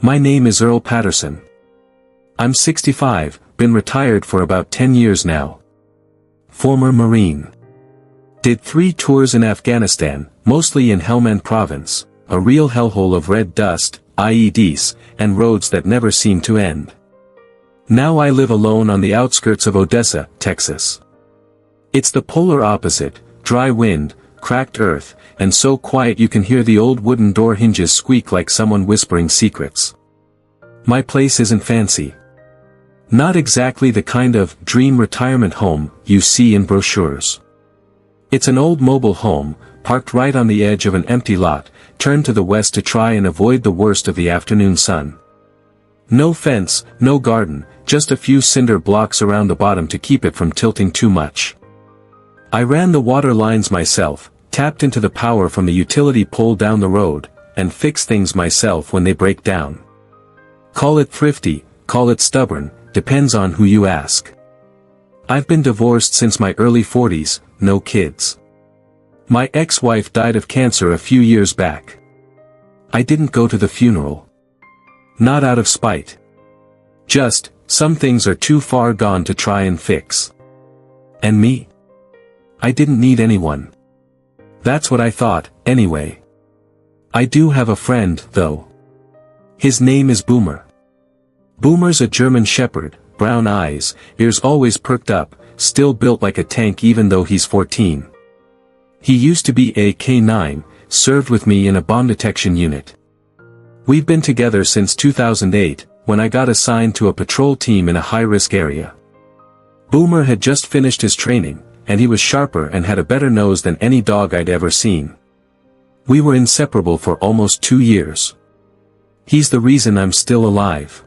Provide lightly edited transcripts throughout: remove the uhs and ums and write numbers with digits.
My name is Earl Patterson. I'm 65, been retired for about 10 years now. Former Marine. Did 3 tours in Afghanistan, mostly in Helmand province, a real hellhole of red dust, IEDs, and roads that never seem to end. Now I live alone on the outskirts of Odessa, Texas. It's the polar opposite, dry wind, cracked earth, and so quiet you can hear the old wooden door hinges squeak like someone whispering secrets. My place isn't fancy. Not exactly the kind of dream retirement home you see in brochures. It's an old mobile home, parked right on the edge of an empty lot, turned to the west to try and avoid the worst of the afternoon sun. No fence, no garden, just a few cinder blocks around the bottom to keep it from tilting too much. I ran the water lines myself, tapped into the power from the utility pole down the road, and fix things myself when they break down. Call it thrifty, call it stubborn, depends on who you ask. I've been divorced since my early 40s, no kids. My ex-wife died of cancer a few years back. I didn't go to the funeral. Not out of spite. Just, some things are too far gone to try and fix. And me? I didn't need anyone. That's what I thought, anyway. I do have a friend, though. His name is Boomer. Boomer's a German shepherd, brown eyes, ears always perked up, still built like a tank even though he's 14. He used to be a K9, served with me in a bomb detection unit. We've been together since 2008, when I got assigned to a patrol team in a high-risk area. Boomer had just finished his training, and he was sharper and had a better nose than any dog I'd ever seen. We were inseparable for almost 2 years. He's the reason I'm still alive.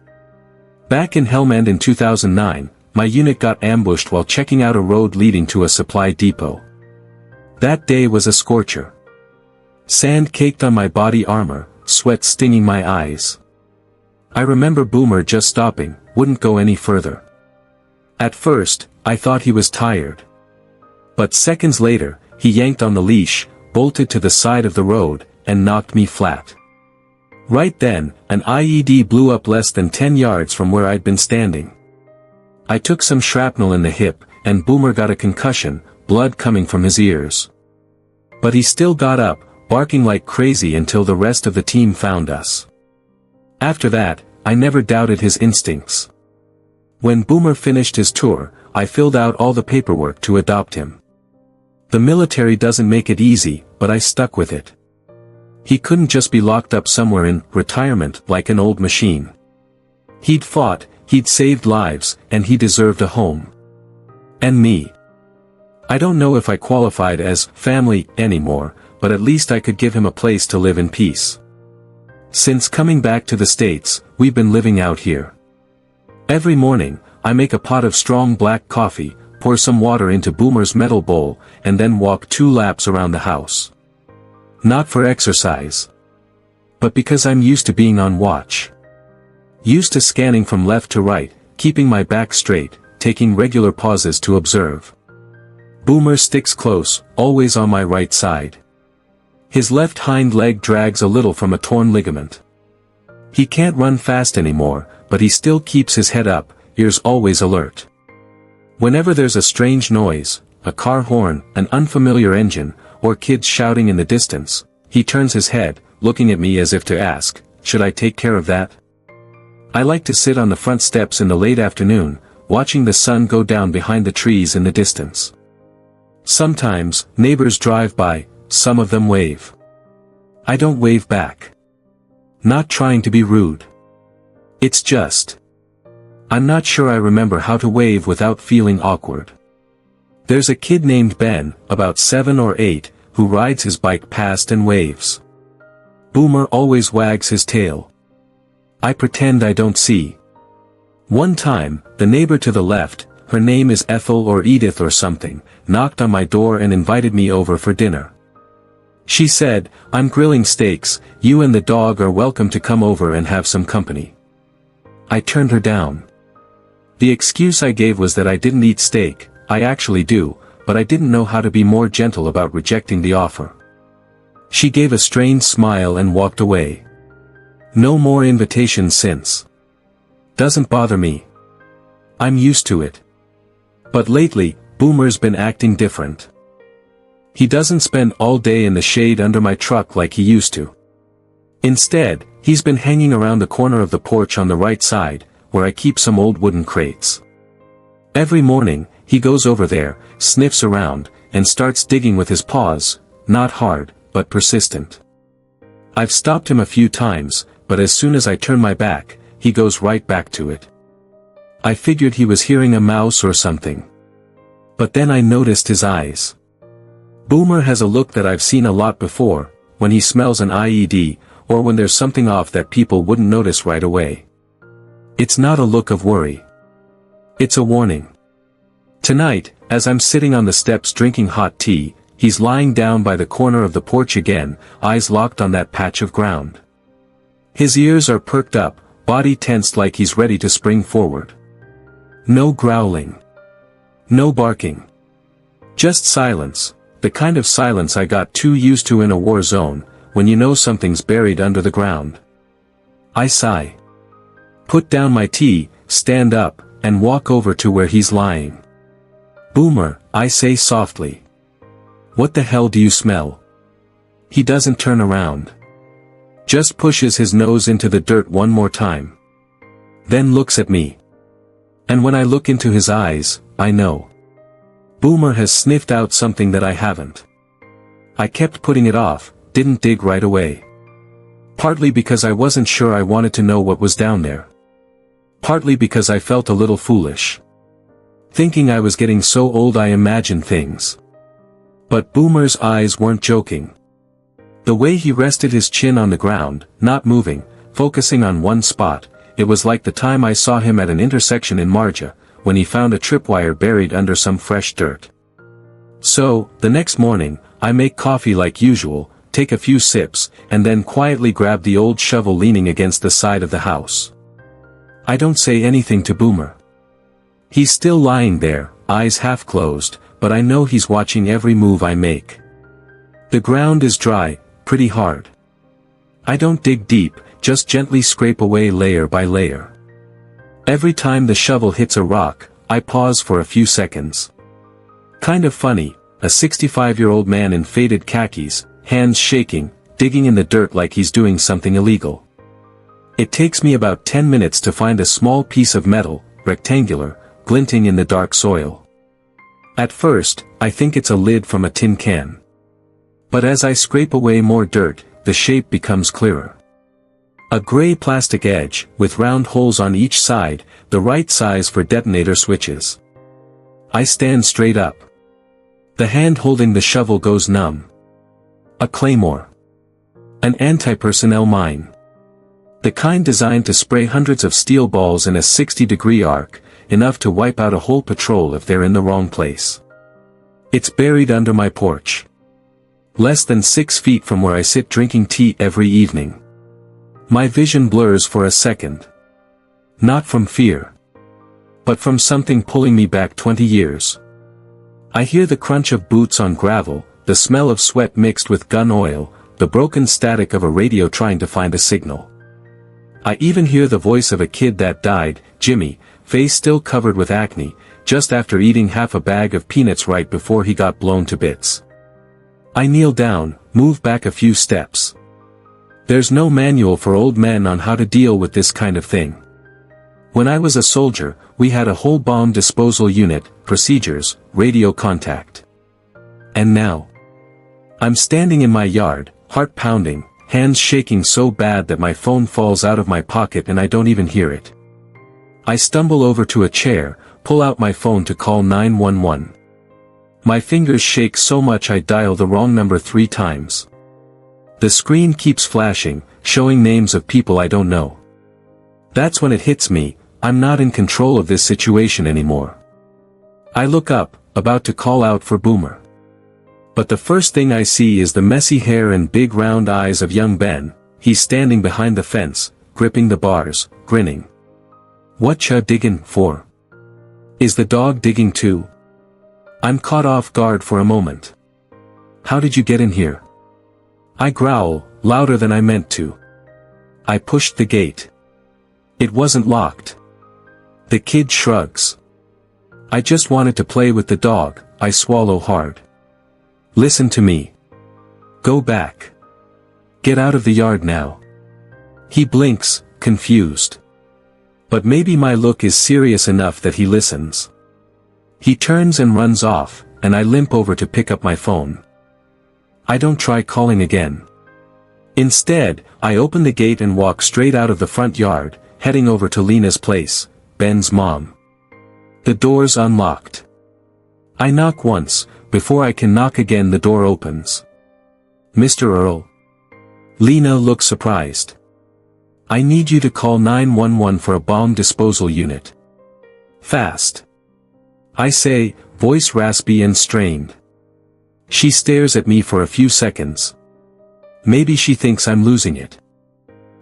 Back in Helmand in 2009, my unit got ambushed while checking out a road leading to a supply depot. That day was a scorcher. Sand caked on my body armor, sweat stinging my eyes. I remember Boomer just stopping, wouldn't go any further. At first, I thought he was tired. But seconds later, he yanked on the leash, bolted to the side of the road, and knocked me flat. Right then, an IED blew up less than 10 yards from where I'd been standing. I took some shrapnel in the hip, and Boomer got a concussion, blood coming from his ears. But he still got up, barking like crazy until the rest of the team found us. After that, I never doubted his instincts. When Boomer finished his tour, I filled out all the paperwork to adopt him. The military doesn't make it easy, but I stuck with it. He couldn't just be locked up somewhere in retirement like an old machine. He'd fought, he'd saved lives, and he deserved a home. And me. I don't know if I qualified as family anymore, but at least I could give him a place to live in peace. Since coming back to the States, we've been living out here. Every morning, I make a pot of strong black coffee, pour some water into Boomer's metal bowl, and then walk 2 laps around the house. Not for exercise. But because I'm used to being on watch. Used to scanning from left to right, keeping my back straight, taking regular pauses to observe. Boomer sticks close, always on my right side. His left hind leg drags a little from a torn ligament. He can't run fast anymore, but he still keeps his head up, ears always alert. Whenever there's a strange noise, a car horn, an unfamiliar engine, or kids shouting in the distance, he turns his head, looking at me as if to ask, should I take care of that? I like to sit on the front steps in the late afternoon, watching the sun go down behind the trees in the distance. Sometimes, neighbors drive by, some of them wave. I don't wave back. Not trying to be rude. It's just. I'm not sure I remember how to wave without feeling awkward. There's a kid named Ben, about 7 or 8, who rides his bike past and waves. Boomer always wags his tail. I pretend I don't see. One time, the neighbor to the left, her name is Ethel or Edith or something, knocked on my door and invited me over for dinner. She said, I'm grilling steaks, you and the dog are welcome to come over and have some company. I turned her down. The excuse I gave was that I didn't eat steak. I actually do, but I didn't know how to be more gentle about rejecting the offer. She gave a strange smile and walked away. No more invitations since. Doesn't bother me. I'm used to it. But lately, Boomer's been acting different. He doesn't spend all day in the shade under my truck like he used to. Instead, he's been hanging around the corner of the porch on the right side, where I keep some old wooden crates. Every morning, he goes over there, sniffs around, and starts digging with his paws, not hard, but persistent. I've stopped him a few times, but as soon as I turn my back, he goes right back to it. I figured he was hearing a mouse or something. But then I noticed his eyes. Boomer has a look that I've seen a lot before, when he smells an IED, or when there's something off that people wouldn't notice right away. It's not a look of worry. It's a warning. Tonight, as I'm sitting on the steps drinking hot tea, he's lying down by the corner of the porch again, eyes locked on that patch of ground. His ears are perked up, body tensed like he's ready to spring forward. No growling. No barking. Just silence, the kind of silence I got too used to in a war zone, when you know something's buried under the ground. I sigh. Put down my tea, stand up, and walk over to where he's lying. Boomer, I say softly. What the hell do you smell? He doesn't turn around. Just pushes his nose into the dirt one more time. Then looks at me. And when I look into his eyes, I know. Boomer has sniffed out something that I haven't. I kept putting it off, didn't dig right away. Partly because I wasn't sure I wanted to know what was down there. Partly because I felt a little foolish. Thinking I was getting so old I imagined things. But Boomer's eyes weren't joking. The way he rested his chin on the ground, not moving, focusing on one spot, it was like the time I saw him at an intersection in Marja, when he found a tripwire buried under some fresh dirt. So, the next morning, I make coffee like usual, take a few sips, and then quietly grab the old shovel leaning against the side of the house. I don't say anything to Boomer. He's still lying there, eyes half closed, but I know he's watching every move I make. The ground is dry, pretty hard. I don't dig deep, just gently scrape away layer by layer. Every time the shovel hits a rock, I pause for a few seconds. Kind of funny, a 65-year-old man in faded khakis, hands shaking, digging in the dirt like he's doing something illegal. It takes me about 10 minutes to find a small piece of metal, rectangular, glinting in the dark soil. At first, I think it's a lid from a tin can. But as I scrape away more dirt, the shape becomes clearer. A gray plastic edge, with round holes on each side, the right size for detonator switches. I stand straight up. The hand holding the shovel goes numb. A claymore. An anti-personnel mine. The kind designed to spray hundreds of steel balls in a 60-degree arc, enough to wipe out a whole patrol if they're in the wrong place. It's buried under my porch. Less than 6 feet from where I sit drinking tea every evening. My vision blurs for a second. Not from fear. But from something pulling me back 20 years. I hear the crunch of boots on gravel, the smell of sweat mixed with gun oil, the broken static of a radio trying to find a signal. I even hear the voice of a kid that died, Jimmy, face still covered with acne, just after eating half a bag of peanuts right before he got blown to bits. I kneel down, move back a few steps. There's no manual for old men on how to deal with this kind of thing. When I was a soldier, we had a whole bomb disposal unit, procedures, radio contact. And now, I'm standing in my yard, heart pounding, hands shaking so bad that my phone falls out of my pocket and I don't even hear it. I stumble over to a chair, pull out my phone to call 911. My fingers shake so much I dial the wrong number 3 times. The screen keeps flashing, showing names of people I don't know. That's when it hits me, I'm not in control of this situation anymore. I look up, about to call out for Boomer. But the first thing I see is the messy hair and big round eyes of young Ben. He's standing behind the fence, gripping the bars, grinning. What ya diggin' for? Is the dog digging too? I'm caught off guard for a moment. How did you get in here? I growl, louder than I meant to. I pushed the gate. It wasn't locked. The kid shrugs. I just wanted to play with the dog, I swallow hard. Listen to me. Go back. Get out of the yard now. He blinks, confused. But maybe my look is serious enough that he listens. He turns and runs off, and I limp over to pick up my phone. I don't try calling again. Instead, I open the gate and walk straight out of the front yard, heading over to Lena's place, Ben's mom. The door's unlocked. I knock once, before I can knock again the door opens. Mr. Earl. Lena looks surprised. I need you to call 911 for a bomb disposal unit. Fast. I say, voice raspy and strained. She stares at me for a few seconds. Maybe she thinks I'm losing it.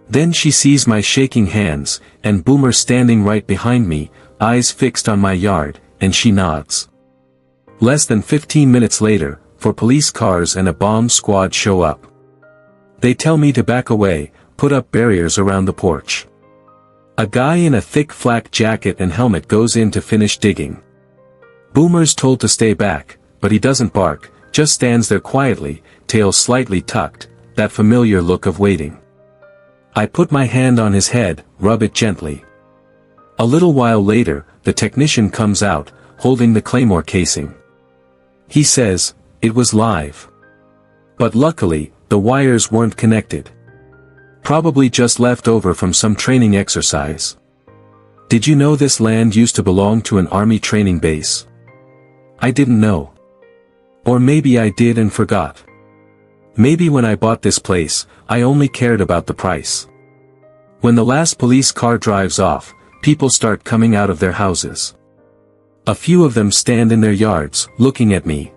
Then she sees my shaking hands, and Boomer standing right behind me, eyes fixed on my yard, and she nods. Less than 15 minutes later, 4 police cars and a bomb squad show up. They tell me to back away, put up barriers around the porch. A guy in a thick flak jacket and helmet goes in to finish digging. Boomer's told to stay back, but he doesn't bark, just stands there quietly, tail slightly tucked, that familiar look of waiting. I put my hand on his head, rub it gently. A little while later, the technician comes out, holding the claymore casing. He says, it was live. But luckily, the wires weren't connected. Probably just left over from some training exercise. Did you know this land used to belong to an army training base? I didn't know. Or maybe I did and forgot. Maybe when I bought this place, I only cared about the price. When the last police car drives off, people start coming out of their houses. A few of them stand in their yards, looking at me.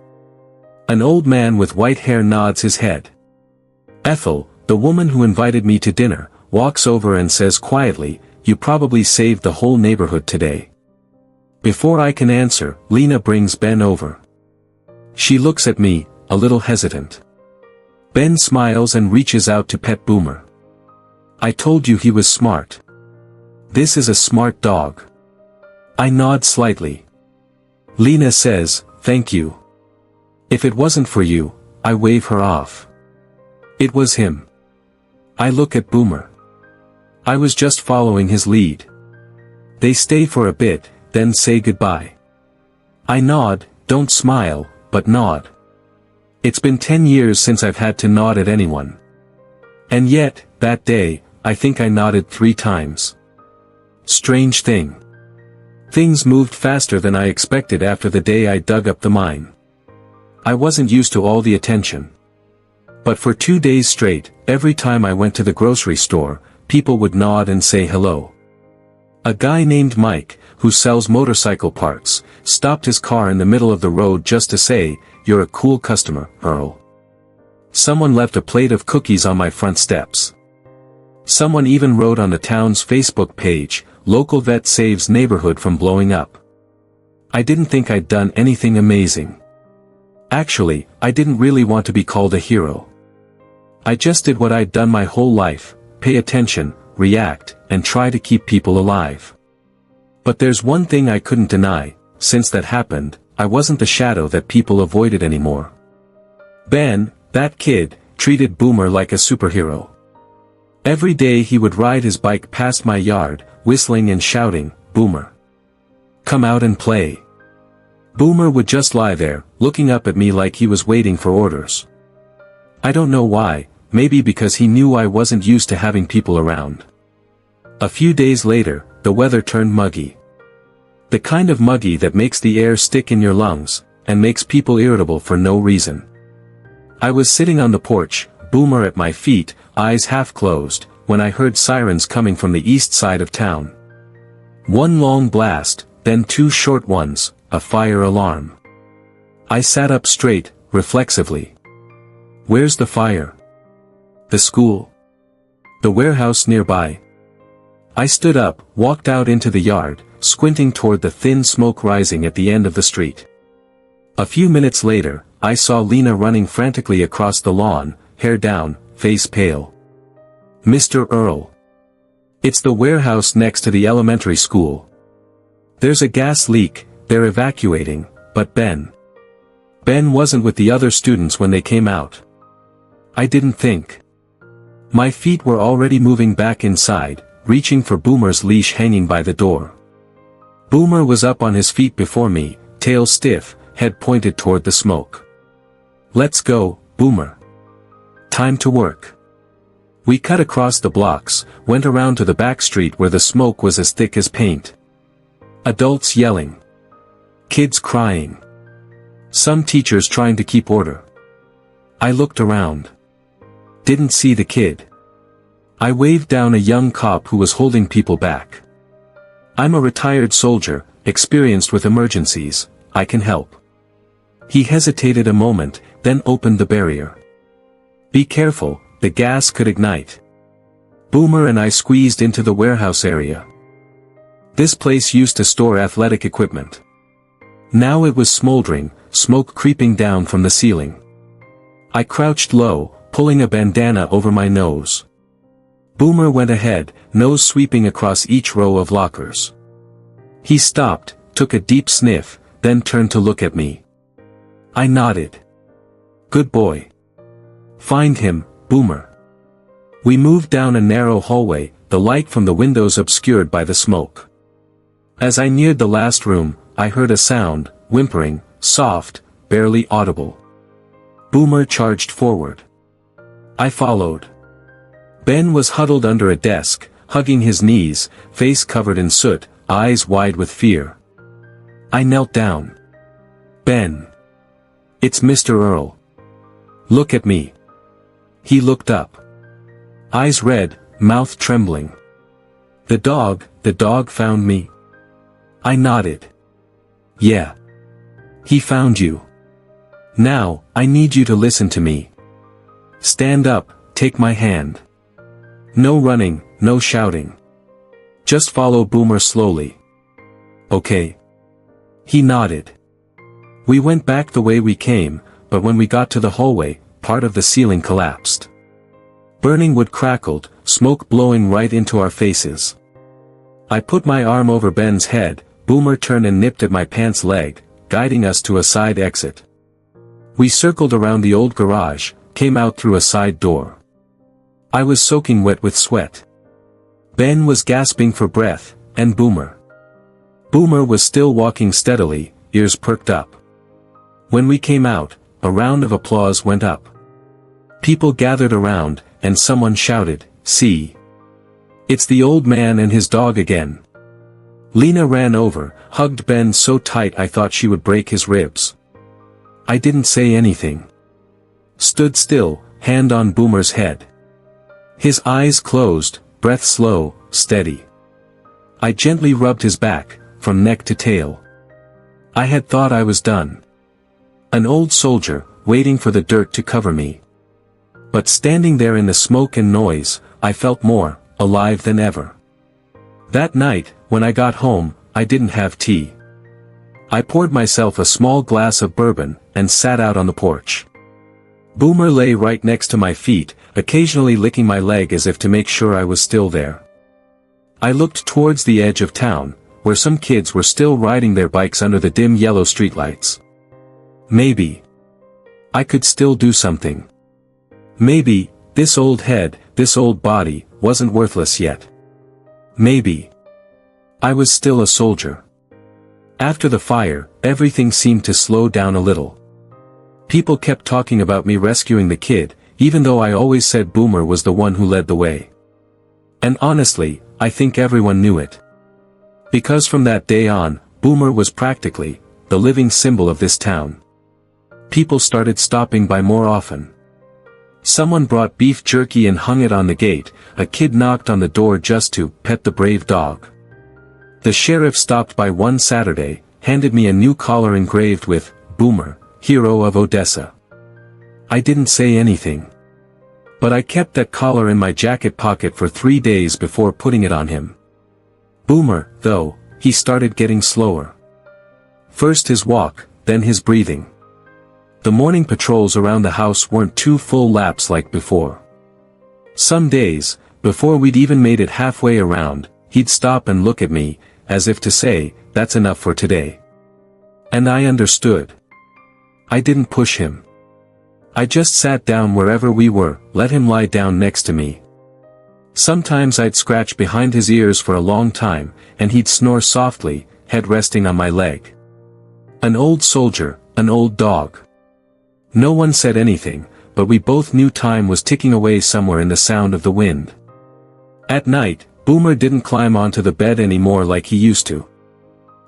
An old man with white hair nods his head. Ethel, the woman who invited me to dinner, walks over and says quietly, you probably saved the whole neighborhood today. Before I can answer, Lena brings Ben over. She looks at me, a little hesitant. Ben smiles and reaches out to pet Boomer. I told you he was smart. This is a smart dog. I nod slightly. Lena says, thank you. If it wasn't for you, I wave her off. It was him. I look at Boomer. I was just following his lead. They stay for a bit, then say goodbye. I nod, don't smile, but nod. It's been 10 years since I've had to nod at anyone. And yet, that day, I think I nodded 3 times. Strange thing. Things moved faster than I expected after the day I dug up the mine. I wasn't used to all the attention. But for 2 days straight, every time I went to the grocery store, people would nod and say hello. A guy named Mike, who sells motorcycle parts, stopped his car in the middle of the road just to say, you're a cool customer, Earl. Someone left a plate of cookies on my front steps. Someone even wrote on the town's Facebook page, local vet saves neighborhood from blowing up. I didn't think I'd done anything amazing. Actually, I didn't really want to be called a hero. I just did what I'd done my whole life, pay attention, react, and try to keep people alive. But there's one thing I couldn't deny, since that happened, I wasn't the shadow that people avoided anymore. Ben, that kid, treated Boomer like a superhero. Every day he would ride his bike past my yard, whistling and shouting, Boomer. Come out and play. Boomer would just lie there, looking up at me like he was waiting for orders. I don't know why, maybe because he knew I wasn't used to having people around. A few days later, the weather turned muggy. The kind of muggy that makes the air stick in your lungs, and makes people irritable for no reason. I was sitting on the porch, Boomer at my feet, eyes half closed, when I heard sirens coming from the east side of town. One long blast, then 2 short ones, a fire alarm. I sat up straight, reflexively. Where's the fire? The school? The warehouse nearby? I stood up, walked out into the yard, squinting toward the thin smoke rising at the end of the street. A few minutes later, I saw Lena running frantically across the lawn, hair down, face pale. Mr. Earl. It's the warehouse next to the elementary school. There's a gas leak, they're evacuating, but Ben wasn't with the other students when they came out. I didn't think. My feet were already moving back inside, reaching for Boomer's leash hanging by the door. Boomer was up on his feet before me, tail stiff, head pointed toward the smoke. "Let's go, Boomer. Time to work." We cut across the blocks, went around to the back street where the smoke was as thick as paint. Adults yelling. Kids crying. Some teachers trying to keep order. I looked around. Didn't see the kid. I waved down a young cop who was holding people back. "I'm a retired soldier, experienced with emergencies, I can help." He hesitated a moment, then opened the barrier. "Be careful, the gas could ignite." Boomer and I squeezed into the warehouse area. This place used to store athletic equipment. Now it was smoldering, smoke creeping down from the ceiling. I crouched low, pulling a bandana over my nose. Boomer went ahead, nose sweeping across each row of lockers. He stopped, took a deep sniff, then turned to look at me. I nodded. "Good boy. Find him, Boomer." We moved down a narrow hallway, the light from the windows obscured by the smoke. As I neared the last room, I heard a sound, whimpering, soft, barely audible. Boomer charged forward. I followed. Ben was huddled under a desk, hugging his knees, face covered in soot, eyes wide with fear. I knelt down. "Ben. It's Mr. Earl. Look at me." He looked up. Eyes red, mouth trembling. The dog found me." I nodded. "Yeah. He found you. Now, I need you to listen to me. Stand up, take my hand. No running, no shouting. Just follow Boomer slowly. Okay?" He nodded. We went back the way we came, but when we got to the hallway, part of the ceiling collapsed. Burning wood crackled, smoke blowing right into our faces. I put my arm over Ben's head, Boomer turned and nipped at my pants leg, guiding us to a side exit. We circled around the old garage, came out through a side door. I was soaking wet with sweat. Ben was gasping for breath, and Boomer. Boomer was still walking steadily, ears perked up. When we came out, a round of applause went up. People gathered around, and someone shouted, "See! It's the old man and his dog again." Lena ran over, hugged Ben so tight I thought she would break his ribs. I didn't say anything. Stood still, hand on Boomer's head. His eyes closed, breath slow, steady. I gently rubbed his back, from neck to tail. I had thought I was done. An old soldier, waiting for the dirt to cover me. But standing there in the smoke and noise, I felt more alive than ever. That night, when I got home, I didn't have tea. I poured myself a small glass of bourbon, and sat out on the porch. Boomer lay right next to my feet, occasionally licking my leg as if to make sure I was still there. I looked towards the edge of town, where some kids were still riding their bikes under the dim yellow streetlights. Maybe I could still do something. Maybe this old head, this old body, wasn't worthless yet. Maybe I was still a soldier. After the fire, everything seemed to slow down a little. People kept talking about me rescuing the kid, even though I always said Boomer was the one who led the way. And honestly, I think everyone knew it. Because from that day on, Boomer was practically the living symbol of this town. People started stopping by more often. Someone brought beef jerky and hung it on the gate, a kid knocked on the door just to pet the brave dog. The sheriff stopped by one Saturday, handed me a new collar engraved with, "Boomer, Hero of Odessa." I didn't say anything. But I kept that collar in my jacket pocket for 3 days before putting it on him. Boomer, though, he started getting slower. First his walk, then his breathing. The morning patrols around the house weren't 2 full laps like before. Some days, Before we'd even made it halfway around, he'd stop and look at me, as if to say, "That's enough for today." And I understood. I didn't push him. I just sat down wherever we were, let him lie down next to me. Sometimes I'd scratch behind his ears for a long time, and he'd snore softly, head resting on my leg. An old soldier, an old dog. No one said anything, but we both knew time was ticking away somewhere in the sound of the wind. At night, Boomer didn't climb onto the bed anymore like he used to.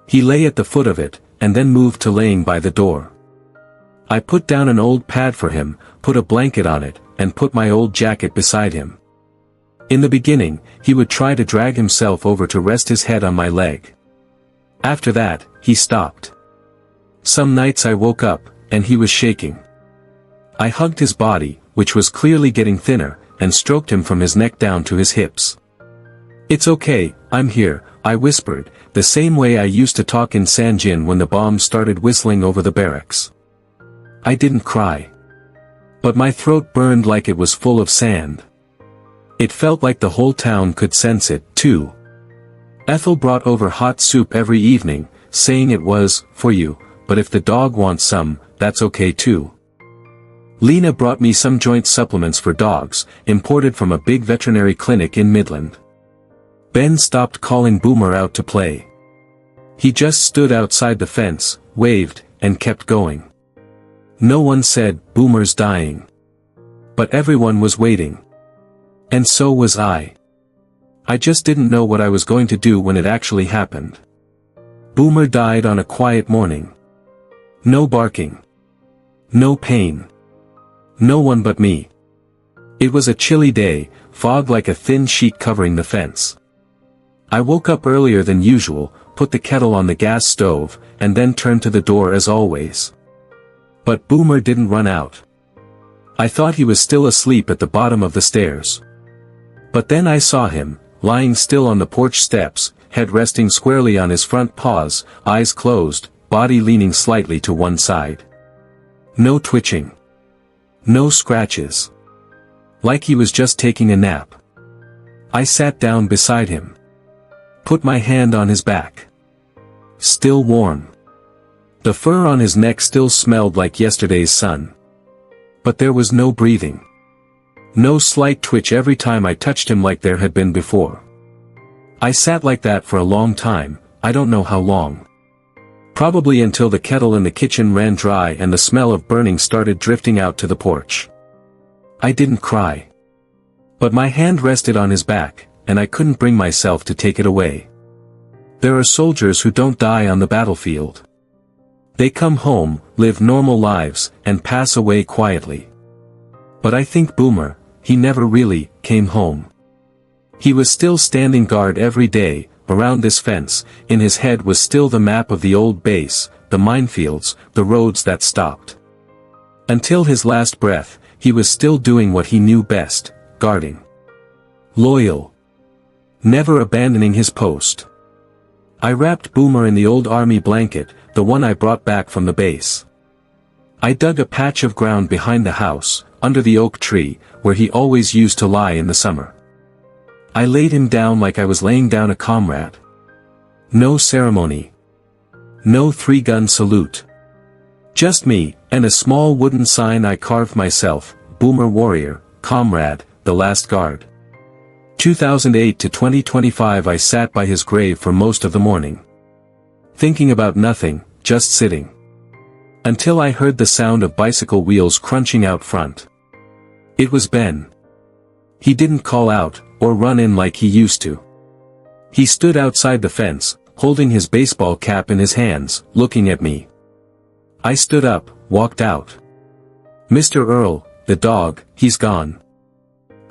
He lay at the foot of it, and then moved to laying by the door. I put down an old pad for him, put a blanket on it, and put my old jacket beside him. In the beginning, he would try to drag himself over to rest his head on my leg. After that, he stopped. Some nights I woke up, and he was shaking. I hugged his body, which was clearly getting thinner, and stroked him from his neck down to his hips. "It's okay, I'm here," I whispered, the same way I used to talk in Sanjin when the bombs started whistling over the barracks. I didn't cry. But my throat burned like it was full of sand. It felt like the whole town could sense it, too. Ethel brought over hot soup every evening, saying it was, for you, but if the dog wants some, that's okay too. Lena brought me some joint supplements for dogs, imported from a big veterinary clinic in Midland. Ben stopped calling Boomer out to play. He just stood outside the fence, waved, and kept going. No one said, "Boomer's dying." But everyone was waiting. And so was I. I just didn't know what I was going to do when it actually happened. Boomer died on a quiet morning. No barking. No pain. No one but me. It was a chilly day, fog like a thin sheet covering the fence. I woke up earlier than usual, put the kettle on the gas stove, and then turned to the door as always. But Boomer didn't run out. I thought he was still asleep at the bottom of the stairs. But then I saw him, lying still on the porch steps, head resting squarely on his front paws, eyes closed, body leaning slightly to one side. No twitching. No scratches. Like he was just taking a nap. I sat down beside him. Put my hand on his back. Still warm. The fur on his neck still smelled like yesterday's sun. But there was no breathing. No slight twitch every time I touched him like there had been before. I sat like that for a long time, I don't know how long. Probably until the kettle in the kitchen ran dry and the smell of burning started drifting out to the porch. I didn't cry. But my hand rested on his back, and I couldn't bring myself to take it away. There are soldiers who don't die on the battlefield. They come home, live normal lives, and pass away quietly. But I think Boomer, he never really came home. He was still standing guard every day, around this fence, in his head was still the map of the old base, the minefields, the roads that stopped. Until his last breath, he was still doing what he knew best, guarding. Loyal. Never abandoning his post. I wrapped Boomer in the old army blanket, the one I brought back from the base. I dug a patch of ground behind the house, under the oak tree, where he always used to lie in the summer. I laid him down like I was laying down a comrade. No ceremony. No three-gun salute. Just me, and a small wooden sign I carved myself, Boomer Warrior, Comrade, The Last Guard. 2008 to 2025 I sat by his grave for most of the morning. Thinking about nothing, just sitting. Until I heard the sound of bicycle wheels crunching out front. It was Ben. He didn't call out, or run in like he used to. He stood outside the fence, holding his baseball cap in his hands, looking at me. I stood up, walked out. "Mr. Earl, the dog, he's gone."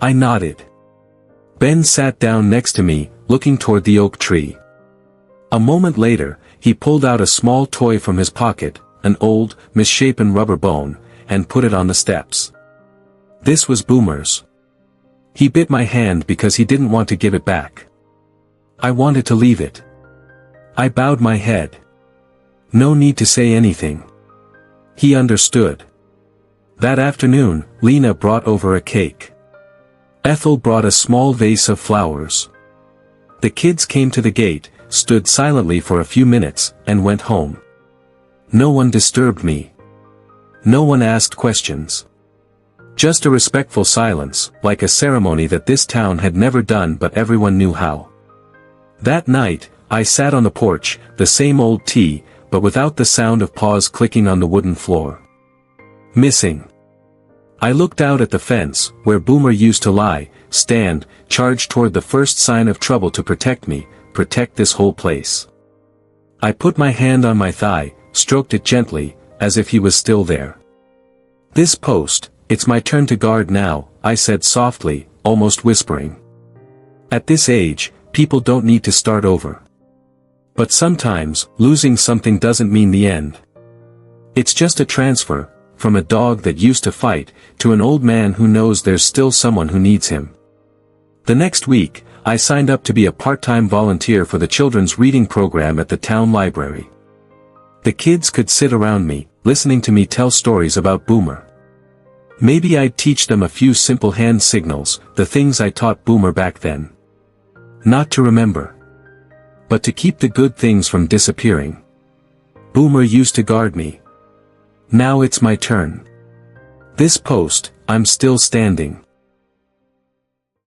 I nodded. Ben sat down next to me, looking toward the oak tree. A moment later, he pulled out a small toy from his pocket, an old, misshapen rubber bone, and put it on the steps. This was Boomer's. He bit my hand because he didn't want to give it back. I wanted to leave it. I bowed my head. No need to say anything. He understood. That afternoon, Lena brought over a cake. Ethel brought a small vase of flowers. The kids came to the gate, stood silently for a few minutes, and went home. No one disturbed me. No one asked questions. Just a respectful silence, like a ceremony that this town had never done but everyone knew how. That night, I sat on the porch, the same old tea, but without the sound of paws clicking on the wooden floor. Missing. I looked out at the fence, where Boomer used to lie, stand, charge toward the first sign of trouble to protect me, protect this whole place. I put my hand on my thigh, stroked it gently, as if he was still there. This post, it's my turn to guard now, I said softly, almost whispering. At this age, people don't need to start over. But sometimes, losing something doesn't mean the end. It's just a transfer, from a dog that used to fight, to an old man who knows there's still someone who needs him. The next week, I signed up to be a part-time volunteer for the children's reading program at the town library. The kids could sit around me, listening to me tell stories about Boomer. Maybe I'd teach them a few simple hand signals, the things I taught Boomer back then. Not to remember, but to keep the good things from disappearing. Boomer used to guard me. Now it's my turn. This post, I'm still standing.